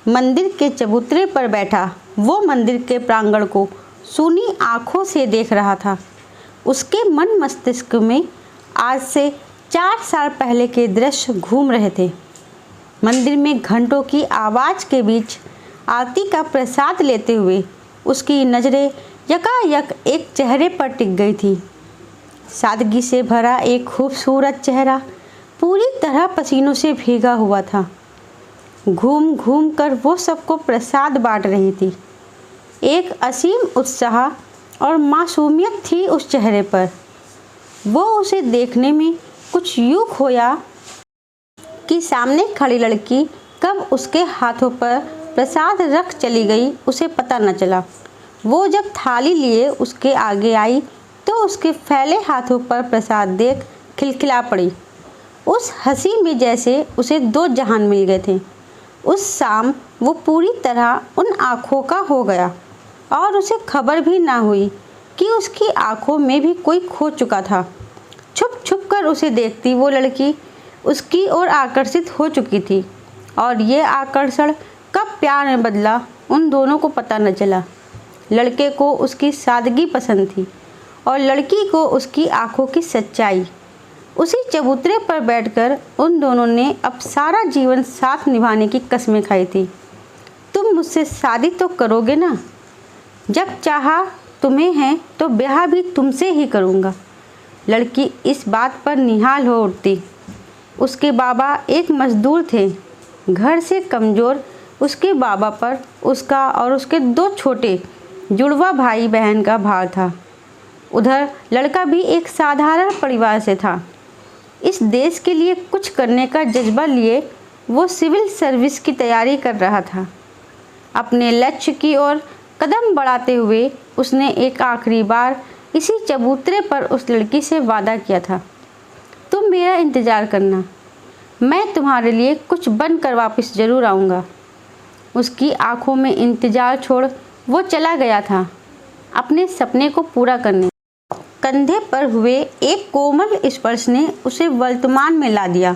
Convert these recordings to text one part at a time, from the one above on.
मंदिर के चबूतरे पर बैठा वो मंदिर के प्रांगण को सूनी आँखों से देख रहा था। उसके मन मस्तिष्क में आज से 4 साल पहले के दृश्य घूम रहे थे। मंदिर में घंटों की आवाज़ के बीच आरती का प्रसाद लेते हुए उसकी नज़रें यकायक एक चेहरे पर टिक गई थी। सादगी से भरा एक खूबसूरत चेहरा पूरी तरह पसीनों से भीगा हुआ था। घूम घूम कर वो सबको प्रसाद बांट रही थी। एक असीम उत्साह और मासूमियत थी उस चेहरे पर। वो उसे देखने में कुछ यूं खोया कि सामने खड़ी लड़की कब उसके हाथों पर प्रसाद रख चली गई उसे पता न चला। वो जब थाली लिए उसके आगे आई तो उसके फैले हाथों पर प्रसाद देख खिलखिला पड़ी। उस हंसी में जैसे उसे 2 जहान मिल गए थे। उस शाम वो पूरी तरह उन आँखों का हो गया और उसे खबर भी ना हुई कि उसकी आँखों में भी कोई खो चुका था। छुप छुप कर उसे देखती वो लड़की उसकी ओर आकर्षित हो चुकी थी और ये आकर्षण कब प्यार में बदला उन दोनों को पता न चला। लड़के को उसकी सादगी पसंद थी और लड़की को उसकी आँखों की सच्चाई। उसी चबूतरे पर बैठकर उन दोनों ने अब सारा जीवन साथ निभाने की कस्में खाई थी। तुम मुझसे शादी तो करोगे ना? जब चाहा तुम्हें है तो ब्याह भी तुमसे ही करूँगा। लड़की इस बात पर निहाल हो उठती। उसके बाबा एक मजदूर थे। घर से कमज़ोर उसके बाबा पर उसका और उसके 2 छोटे जुड़वा भाई बहन का भार था। उधर लड़का भी एक साधारण परिवार से था। इस देश के लिए कुछ करने का जज्बा लिए वो सिविल सर्विस की तैयारी कर रहा था। अपने लक्ष्य की ओर कदम बढ़ाते हुए उसने एक आखिरी बार इसी चबूतरे पर उस लड़की से वादा किया था, तुम मेरा इंतज़ार करना, मैं तुम्हारे लिए कुछ बन कर वापस ज़रूर आऊँगा। उसकी आंखों में इंतज़ार छोड़ वो चला गया था अपने सपने को पूरा करने। कंधे पर हुए एक कोमल स्पर्श ने उसे वर्तमान में ला दिया।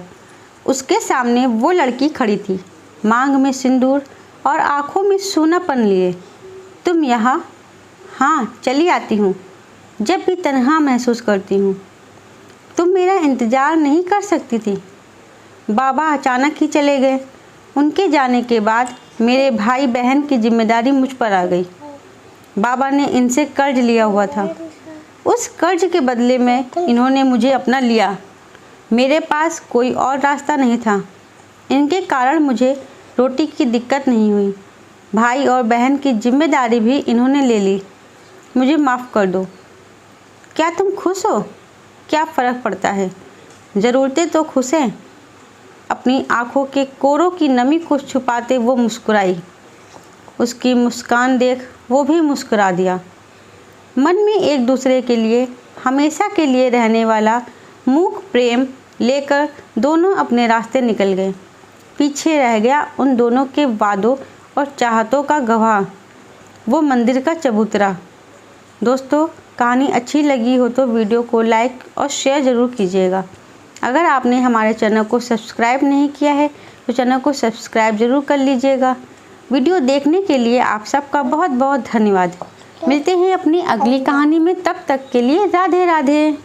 उसके सामने वो लड़की खड़ी थी, मांग में सिंदूर और आंखों में सूनापन लिए। तुम यहाँ? हाँ, चली आती हूँ जब भी तन्हा महसूस करती हूँ। तुम मेरा इंतज़ार नहीं कर सकती थी? बाबा अचानक ही चले गए। उनके जाने के बाद मेरे भाई बहन की जिम्मेदारी मुझ पर आ गई। बाबा ने इनसे कर्ज लिया हुआ था। उस कर्ज के बदले में इन्होंने मुझे अपना लिया। मेरे पास कोई और रास्ता नहीं था। इनके कारण मुझे रोटी की दिक्कत नहीं हुई। भाई और बहन की जिम्मेदारी भी इन्होंने ले ली। मुझे माफ़ कर दो। क्या तुम खुश हो? क्या फ़र्क पड़ता है, ज़रूरतें तो खुश हैं। अपनी आँखों के कोरों की नमी को छुपाते वो मुस्कुराई। उसकी मुस्कान देख वो भी मुस्कुरा दिया। मन में एक दूसरे के लिए हमेशा के लिए रहने वाला मूक प्रेम लेकर दोनों अपने रास्ते निकल गए। पीछे रह गया उन दोनों के वादों और चाहतों का गवाह वो मंदिर का चबूतरा। दोस्तों, कहानी अच्छी लगी हो तो वीडियो को लाइक और शेयर ज़रूर कीजिएगा। अगर आपने हमारे चैनल को सब्सक्राइब नहीं किया है तो चैनल को सब्सक्राइब ज़रूर कर लीजिएगा। वीडियो देखने के लिए आप सबका बहुत बहुत धन्यवाद। मिलते हैं अपनी अगली कहानी में, तब तक के लिए राधे राधे।